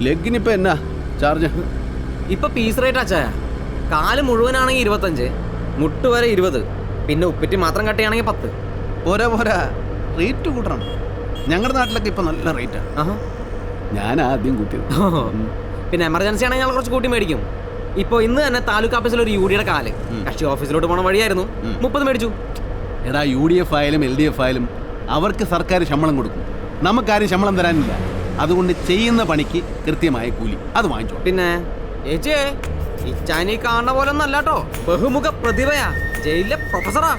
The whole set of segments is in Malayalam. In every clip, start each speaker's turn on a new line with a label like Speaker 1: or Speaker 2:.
Speaker 1: ലെഗിനിപ്പോ എന്നാ ചാർജ്?
Speaker 2: ഇപ്പൊ പീസ് റേറ്റ് അച്ചായ. കാല് മുഴുവനാണെങ്കിൽ 25, മുട്ട് വരെ 20, പിന്നെ ഉപ്പിറ്റി മാത്രം കട്ടിയാണെങ്കിൽ 10.
Speaker 1: പോരാ റേറ്റ് കൂട്ടണം. ഞങ്ങളുടെ നാട്ടിലൊക്കെ ഇപ്പൊ നല്ല റേറ്റാണ്. ഞാൻ ആദ്യം കൂട്ടിയത്.
Speaker 2: പിന്നെ എമർജൻസി ആണെങ്കിൽ ഞങ്ങൾ കുറച്ച് കൂട്ടി മേടിക്കും. ഇപ്പൊ ഇന്ന് തന്നെ താലൂക്ക് ഓഫീസിൽ ഒരു യൂഡിയുടെ കാല് കക്ഷി ഓഫീസിലോട്ട് പോണ വഴിയായിരുന്നു, 30 മേടിച്ചു.
Speaker 1: എടാ UDF ആയാലും LDF ആയാലും അവർക്ക് സർക്കാർ ശമ്പളം കൊടുക്കും, നമുക്കാരും ശമ്പളം തരാനില്ല. അതുകൊണ്ട് ചെയ്യുന്ന പണിക്ക് കൃത്യമായ കൂലി അത് വാങ്ങിച്ചോ.
Speaker 2: പിന്നെ ഏച്ചേ ഇച്ചാനി കാണുന്ന പോലെ ഒന്നും അല്ലാട്ടോ, ബഹുമുഖ പ്രതിഭയാ, ജയിലിലെ പ്രൊഫസറാ.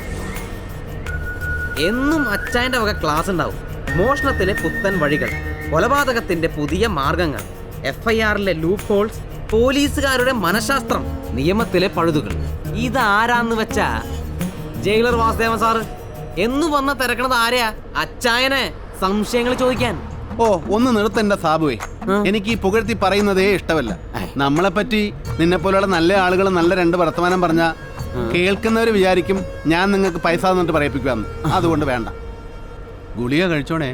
Speaker 2: എന്നും അച്ചായന്റെ വക ക്ലാസ് ഉണ്ടാവും. മോഷണത്തിലെ പുത്തൻ വഴികൾ, കൊലപാതകത്തിന്റെ പുതിയ മാർഗങ്ങൾ, FIRലെ ലൂപ്പ് ഹോൾസ്, പോലീസുകാരുടെ മനഃശാസ്ത്രം, നിയമത്തിലെ പഴുതുകൾ. ഇതാരാന്ന് വെച്ചാ ജയിലർ വാസുദേവൻ സാറ്. എന്നു വന്ന തിരക്കണത് ആരെയാ? അച്ചായനെ സംശയങ്ങൾ ചോദിക്കാൻ.
Speaker 1: ഓ ഒന്ന് നിർത്തണ്ട സാബുവേ, എനിക്ക് ഈ പുകഴ്ത്തി പറയുന്നതേ ഇഷ്ടമല്ല. നമ്മളെ പറ്റി നിന്നെ പോലെയുള്ള നല്ല ആളുകൾ നല്ല 2 വർത്തമാനം പറഞ്ഞാ കേൾക്കുന്നവർ വിചാരിക്കും ഞാൻ നിങ്ങൾക്ക് പൈസ തന്നിട്ട് പറയിപ്പിക്കുവാന്ന്. അതുകൊണ്ട് വേണ്ട, ഗുളിക കഴിച്ചോണേ.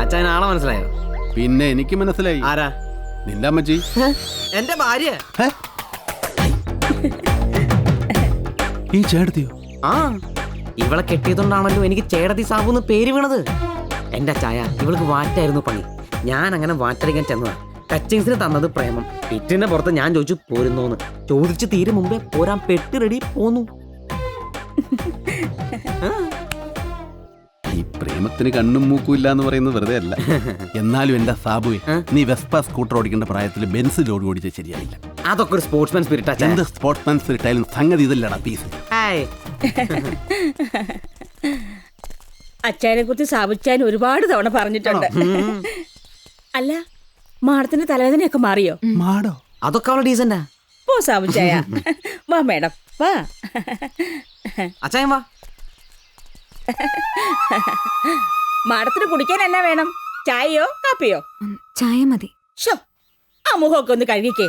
Speaker 2: അച്ചായനാണോ മനസ്സിലായോ?
Speaker 1: പിന്നെ എനിക്ക് മനസ്സിലായി.
Speaker 2: ആരാ?
Speaker 1: നിന്റെ അമ്മച്ചി,
Speaker 2: എന്റെ ഭാര്യ.
Speaker 1: ഈ ചേട്ടത്തിയോ?
Speaker 2: ആ, ഇവളെ കെട്ടിയതുകൊണ്ടാണല്ലോ എനിക്ക് ചേടത്തി സാബുന്ന് പേര് വീണത്. എന്റെ ചായ ഇവൾക്ക് വാറ്റായിരുന്നു പണി. ഞാൻ അങ്ങനെ വാറ്റടിക്കാൻ ചെന്നതാ. ടച്ചിങ്സിന് തന്നത് പ്രേമം. പിറ്റിന്റെ പുറത്ത് ഞാൻ ചോദിച്ചു പോരുന്നോന്ന്. ചോദിച്ചു തീരെ മുമ്പേ പോരാൻ പെട്ടി റെഡി പോന്നു.
Speaker 1: ഈ പ്രേമത്തിന് കണ്ണും മൂക്കും ഇല്ല എന്ന് പറയുന്നത് വെറുതെ അല്ല. എന്നാലും എന്റെ സാബുവേ, നീ വെസ്പ സ്കൂട്ടർ ഓടിക്കേണ്ട പ്രായത്തിൽ ബെൻസ് ലോഡ് ഓടിച്ചാൽ ശരിയായില്ല.
Speaker 2: അതൊക്കെ ഒരു സ്പോർട്സ്മാൻ സ്പിരിറ്റ്.
Speaker 1: എന്ത് സ്പോർട്സ്മാൻ സ്പിരിറ്റ് ആയാലും സംഗതി ഇതല്ലടാ പീസ്.
Speaker 3: അച്ചായനെ കുറിച്ച് സാബുച്ചാൻ ഒരുപാട് തവണ പറഞ്ഞിട്ടുണ്ട്. അല്ല, മാഡത്തിന്റെ തലവേദനയൊക്കെ മാറിയോ?
Speaker 1: മാടോ?
Speaker 2: അതൊക്കെ അവളെ ഡീസന്റാ.
Speaker 3: പോ സാബുച്ചായ. വാ മേഡം വാ.
Speaker 2: അച്ചായൻ വാ.
Speaker 3: മാഡത്തിന് കുടിക്കാൻ എന്നാ വേണം? ചായയോ കാപ്പിയോ?
Speaker 4: ചായ മതി.
Speaker 3: ഷോ, ആ മുഖമൊക്കെ ഒന്ന് കഴുകിക്കേ.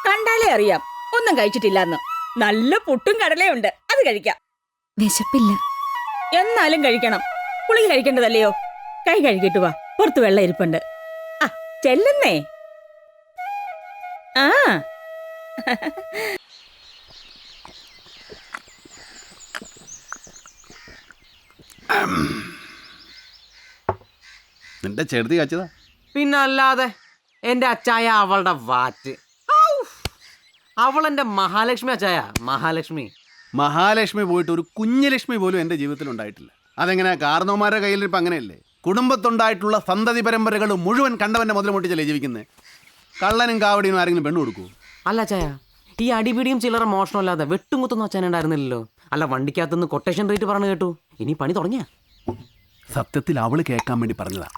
Speaker 3: കണ്ടാലേ അറിയാം ഒന്നും കഴിച്ചിട്ടില്ലെന്ന്. നല്ല പുട്ടും കടലയുണ്ട്, അത് കഴിക്കാം.
Speaker 4: വിശപ്പില്ല.
Speaker 3: എന്നാലും കഴിക്കണം. പുളി കഴിക്കേണ്ടതല്ലയോ? കൈ കഴുകിട്ട് വാ, പുറത്ത് വെള്ളം ഇരിപ്പുണ്ട്. ആ ചെല്ലുന്നേ. ആ
Speaker 1: നിന്റെ ചേട്ടത്തി കാച്ചതാ.
Speaker 2: പിന്നല്ലാതെ എന്റെ അച്ചായ അവളുടെ വാറ്റ്. അവളെന്റെ മഹാലക്ഷ്മി അച്ചായ, മഹാലക്ഷ്മി.
Speaker 1: മഹാലക്ഷ്മി പോയിട്ട് ഒരു കുഞ്ഞലക്ഷ്മി പോലും എൻ്റെ ജീവിതത്തിൽ ഉണ്ടായിട്ടില്ല. അതെങ്ങനെ? കാരണവന്മാരുടെ കയ്യിലിരിപ്പം അങ്ങനെയല്ലേ? കുടുംബത്തുണ്ടായിട്ടുള്ള സന്തതി പരമ്പരകൾ മുഴുവൻ കണ്ടവൻ്റെ മുതൽ മുട്ടിച്ചല്ലേ ജീവിക്കുന്നത്. കള്ളനും കാവടിയും ആരെങ്കിലും പെണ്ണു കൊടുക്കൂ?
Speaker 2: അല്ല അച്ചായ, ഈ അടിപിടിയും ചില്ലറ മോഷണമല്ലാതെ വെട്ടും കുത്തൊന്നും അച്ചാൻ ഉണ്ടായിരുന്നില്ലല്ലോ. അല്ല, വണ്ടിക്കകത്തുനിന്ന് കൊട്ടേഷൻ റേറ്റ് പറഞ്ഞു കേട്ടു. ഇനി പണി തുടങ്ങിയ?
Speaker 1: സത്യത്തിൽ അവള് കേൾക്കാൻ വേണ്ടി പറഞ്ഞതാ.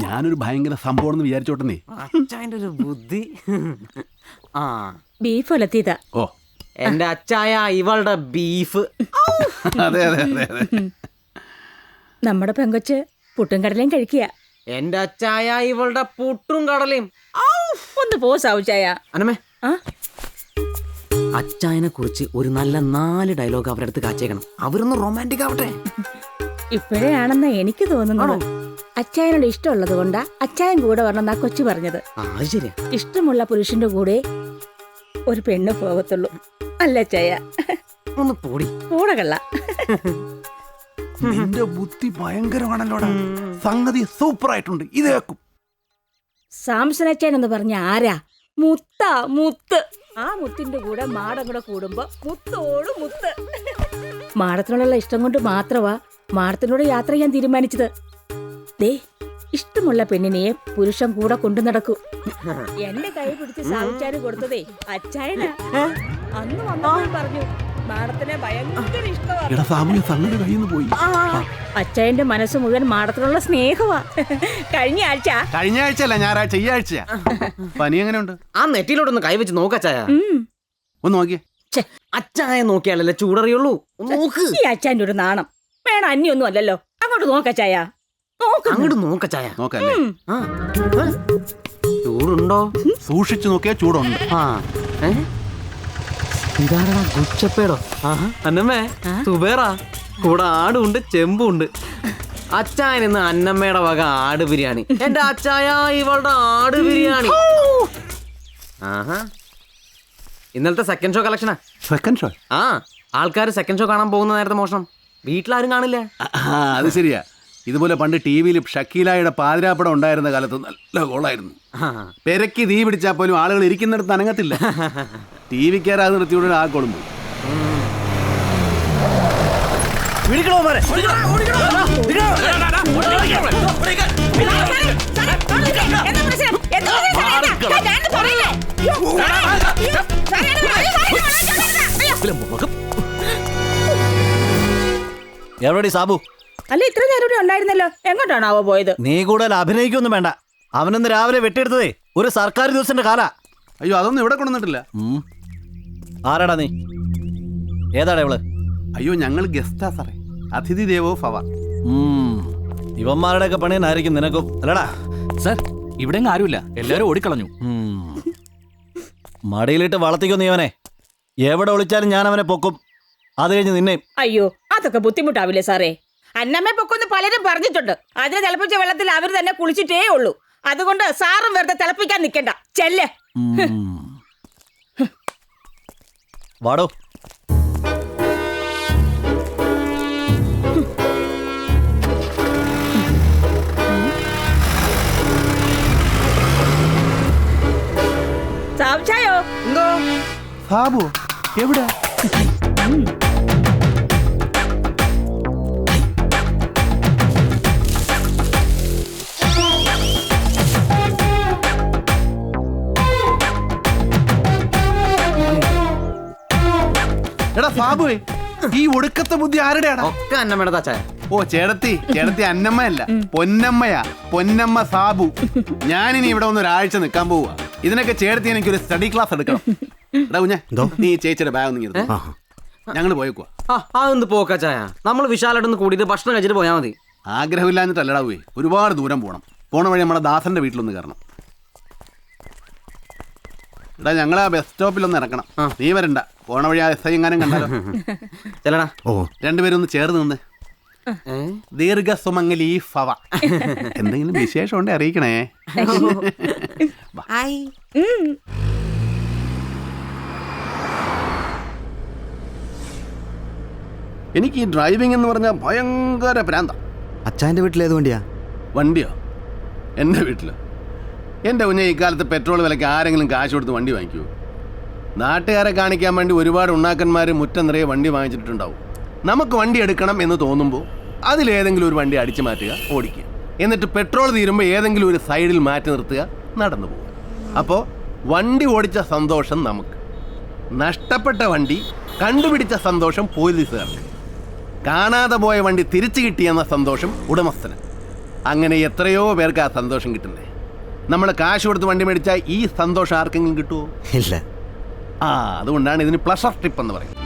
Speaker 1: ഞാനൊരു ഭയങ്കര സംഭവം എന്ന് വിചാരിച്ചോട്ടെ.
Speaker 2: അച്ചായന്റെ ഒരു ബുദ്ധി. ആ,
Speaker 3: ബീഫ് ഒലത്തിയതാ.
Speaker 1: ഓ,
Speaker 2: എന്റെ അച്ചായ ഇവളുടെ ബീഫ്.
Speaker 1: അതെ അതെ അതെ അതെ.
Speaker 3: നമ്മുടെ പെങ്കൊച്ച് പുട്ടും കടലയും കഴിക്കുക.
Speaker 2: എന്റെ അച്ചായ ഇവളുടെ പുട്ടും കടലയും.
Speaker 3: ഒന്ന് പോ സാവുച്ചായ.
Speaker 2: അനമേ,
Speaker 3: ആ
Speaker 2: അച്ചായനെ കുറിച്ച് ഒരു നല്ല 4 ഡയലോഗ് അവരുടെ അടുത്ത് കാച്ചേക്കണം. അവരൊന്ന് റൊമാൻറ്റിക് ആവട്ടെ.
Speaker 3: ഇപ്പോഴേ ആണെന്നാ എനിക്ക് തോന്നുന്നു. അച്ചായനോട് ഇഷ്ടമുള്ളത് കൊണ്ടാ അച്ചായൻ കൂടെ വരണമെന്നാ കൊച്ചു പറഞ്ഞത്.
Speaker 2: ശരിയാ.
Speaker 3: ഇഷ്ടമുള്ള പുരുഷന്റെ കൂടെ ഒരു പെണ്ണ് പോകത്തുള്ളൂ. അല്ല അച്ചായ?
Speaker 2: ഒന്ന് പോടി.
Speaker 3: കൂടകള്ള.
Speaker 1: നിന്റെ ബുദ്ധി ഭയങ്കരമാണല്ലോടാ. സംഗതി സൂപ്പർ ആയിട്ടുണ്ട്. ഇത് കേൾക്കും.
Speaker 3: സാംസൺ അച്ചായൻ എന്ന് പറഞ്ഞ ആരാ? മുത്താ, മുത്ത്. ആ മുത്തിന്റെ കൂടെ മാടം കൂടെ കൂടുമ്പോ മുത്തോട് മുത്ത്. മാടത്തിനോടുള്ള ഇഷ്ടം കൊണ്ട് മാത്രമാ മാടത്തിനോട് യാത്ര ചെയ്യാൻ തീരുമാനിച്ചത്. ദേ, ഇഷ്ടമുള്ള പെണ്ണിനെ പുരുഷൻ കൂടെ കൊണ്ടു നടക്കൂ. എന്റെ കൈ പിടിച്ച് സാവിച്ചാന് കൊടുത്തതേ അച്ചായനാ. അന്ന് വന്നപ്പോൾ പറഞ്ഞു മാടത്തിനെ ഭയങ്കര ഇഷ്ടമാണ്. അച്ചായന്റെ മനസ്സ് മുഴുവൻ മാടത്തിനുള്ള സ്നേഹമാ. കഴിഞ്ഞ ആഴ്ച
Speaker 1: അല്ല, ഞായറാഴ്ച, ഈ ആഴ്ച. പനി എങ്ങനെയുണ്ട്?
Speaker 2: ആ നെറ്റിയിലോട്ടൊന്ന് കൈവച്ച് നോക്കച്ചായ.
Speaker 1: ഒന്ന് നോക്കിയേ.
Speaker 3: ഛെ,
Speaker 2: അച്ചായ നോക്കിയാലല്ലേ ചൂടറിയുള്ളൂ. ഒന്ന് നോക്ക്.
Speaker 3: ഈ അച്ഛൻ്റെ ഒരു നാണം വേണം, അന്യൊന്നും അല്ലല്ലോ. അങ്ങോട്ട് നോക്കച്ചായ, നോക്ക്.
Speaker 2: അങ്ങോട്ട് നോക്കച്ചായ.
Speaker 1: നോക്കല്ലേ?
Speaker 2: ആ. ചൂടുണ്ടോ?
Speaker 1: സൂക്ഷിച്ചു നോക്കിയാൽ ചൂടുണ്ട്.
Speaker 2: ആ. ഇതാരാ ഗുച്ചപ്പേടോ? അന്നമ്മേ, സുബേറാ. കൂടെ ആടുണ്ട്, ചെമ്പുണ്ട്. അച്ചായൻ ഇന്ന് അന്നമ്മയുടെ വക ആട് ബിരിയാണി. എന്റെ അച്ചായ, ഇവളുടെ ആട് ബിരിയാണി. ആഹാ, ഇന്നലത്തെ സെക്കൻഡ് ഷോ കളക്ഷനാ.
Speaker 1: Second show?
Speaker 2: ആ, ആൾക്കാർ സെക്കൻഡ് ഷോ കാണാൻ പോകുന്ന നേരത്തെ മോഷണം. വീട്ടിലാരും കാണില്ല.
Speaker 1: അത് ശരിയാ. ഇതുപോലെ പണ്ട് ടി വിയിൽ ഷക്കീലായുടെ പാതിരാപ്പടം ഉണ്ടായിരുന്ന കാലത്ത് നല്ല ഗോളായിരുന്നു. പെരക്കി തീ പിടിച്ചാൽ പോലും ആളുകൾ ഇരിക്കുന്നിടത്ത് അനങ്ങത്തില്ല. ടി വിക്കാരാത് നിർത്തിയോടെ ആ ഗോളും പോയി.
Speaker 5: എവിടെടി സാബു?
Speaker 3: അല്ല, ഇത്ര നേരം ഇവിടെ ഉണ്ടായിരുന്നല്ലോ, എങ്ങോട്ടാണാവോ പോയത്?
Speaker 5: നീ കൂടുതൽ അഭിനയിക്കൊന്നും വേണ്ട. അവനൊന്ന് രാവിലെ വെട്ടിയെടുത്തതേ ഒരു സർക്കാർ ദിവസത്തിന്റെ കാലാ.
Speaker 1: അയ്യോ, അതൊന്നും ഇവിടെ കൊണ്ടുവന്നിട്ടില്ല.
Speaker 5: ആരാടാ നീ? ഏതാടാ ഇവള്?
Speaker 1: അയ്യോ, ഞങ്ങൾ ഗസ്റ്റാ സാറേ. അതിഥി ദേവോ ഭവ.
Speaker 5: ഇവന്മാരുടെയൊക്കെ പണിയെന്നായിരിക്കും നിനക്കും അല്ലടാ?
Speaker 6: സർ, ഇവിടെ ആരുമില്ല, എല്ലാരും ഓടിക്കളഞ്ഞു.
Speaker 5: മടിയിലിട്ട് വളർത്തിക്കോ നീ അവനെ. എവിടെ ഒളിച്ചാലും ഞാൻ അവനെ പൊക്കും. അത് കഴിഞ്ഞ് നിന്നെയും.
Speaker 3: അയ്യോ, അതൊക്കെ ബുദ്ധിമുട്ടാവില്ലേ സാറേ? അന്നമ്മേ പൊക്കൊന്ന് പലരും പറഞ്ഞിട്ടുണ്ട്. അതിന് തിളപ്പിച്ച വെള്ളത്തിൽ അവർ തന്നെ കുളിച്ചിട്ടേ ഉള്ളൂ. അതുകൊണ്ട് സാറും വെറുതെ തിളപ്പിക്കാൻ നിൽക്കണ്ട, ചെല്ല്.
Speaker 5: വാടോ.
Speaker 3: സാബുച്ചായോ?
Speaker 2: എന്തോ?
Speaker 1: സാബു എവിടെ? എടാ സാബുവേ, ഈ ഒടുക്കത്തെ ബുദ്ധി ആരുടെയാടാ?
Speaker 2: ഒക്കെ അന്നമ്മയുടെ അച്ചായ.
Speaker 1: ഓ, ചേടത്തി അന്നമ്മയല്ല, പൊന്നമ്മയാ. പൊന്നമ്മ സാബു. ഞാനിനി ഇവിടെ ഒന്ന് ഒരാഴ്ച നിൽക്കാൻ പോവുക. ഇതിനൊക്കെ ചേടത്തി എനിക്കൊരു സ്റ്റഡി ക്ലാസ് എടുക്കണം. എടാ കുഞ്ഞെ, നീ ചേച്ചിയുടെ ബാഗ് ഒന്ന് ഞങ്ങൾ പോയേക്കുവാ.
Speaker 2: അതൊന്ന് പോക്കച്ചായ. നമ്മൾ വിശാലായിട്ടൊന്ന് കൂടിയിട്ട് ഭക്ഷണം കഴിച്ചിട്ട് പോയാൽ മതി.
Speaker 1: ആഗ്രഹമില്ലാഞ്ഞിട്ടല്ലടാ പോയി, ഒരുപാട് ദൂരം പോകണം. പോണ വഴി നമ്മുടെ ദാസന്റെ വീട്ടിലൊന്ന് കയറണം. എടാ, ഞങ്ങൾ ആ ബസ് സ്റ്റോപ്പിലൊന്ന് ഇറക്കണം. നീ വരണ്ട, പോണ വഴി ആ എസ് ഐ എങ്ങാനും കണ്ടാലോ.
Speaker 2: ചെല്ലടാ.
Speaker 1: രണ്ടുപേരും ഒന്ന് ചേർന്ന് നിന്ന്. ദീർഘസുമംഗലി ഭവ. എന്തെങ്കിലും വിശേഷം ഉണ്ടെ അറിയിക്കണേ. എനിക്ക് ഈ ഡ്രൈവിംഗ് എന്ന് പറഞ്ഞാൽ ഭയങ്കര ഭ്രാന്ത.
Speaker 7: അച്ഛൻ്റെ വീട്ടിലേത് വണ്ടിയാ?
Speaker 1: വണ്ടിയോ? എൻ്റെ വീട്ടിലോ? എൻ്റെ കുഞ്ഞെ, ഇക്കാലത്ത് പെട്രോൾ വിലയ്ക്ക് ആരെങ്കിലും കാശ് കൊടുത്ത് വണ്ടി വാങ്ങിക്കുമോ? നാട്ടുകാരെ കാണിക്കാൻ വേണ്ടി ഒരുപാട് ഉണ്ണാക്കന്മാർ മുറ്റം നിറയെ വണ്ടി വാങ്ങിച്ചിട്ടുണ്ടാവും. നമുക്ക് വണ്ടി എടുക്കണം എന്ന് തോന്നുമ്പോൾ അതിലേതെങ്കിലും ഒരു വണ്ടി അടിച്ചു മാറ്റുക, ഓടിക്കുക. എന്നിട്ട് പെട്രോൾ തീരുമ്പോൾ ഏതെങ്കിലും ഒരു സൈഡിൽ മാറ്റി നിർത്തുക, നടന്നു പോകുക. അപ്പോൾ വണ്ടി ഓടിച്ച സന്തോഷം നമുക്ക്, നഷ്ടപ്പെട്ട വണ്ടി കണ്ടുപിടിച്ച സന്തോഷം പോലീസുകാർക്ക്, കാണാതെ പോയ വണ്ടി തിരിച്ചു കിട്ടിയെന്ന സന്തോഷം ഉടമസ്ഥന്. അങ്ങനെ എത്രയോ പേർക്ക് ആ സന്തോഷം കിട്ടുന്നേ. നമ്മൾ കാശ് കൊടുത്ത് വണ്ടി മേടിച്ചാൽ ഈ സന്തോഷം ആർക്കെങ്കിലും കിട്ടുമോ?
Speaker 7: ഇല്ല.
Speaker 1: അതുകൊണ്ടാണ് ഇതിന് പ്ലഷർ ട്രിപ്പ് എന്ന് പറയുന്നത്.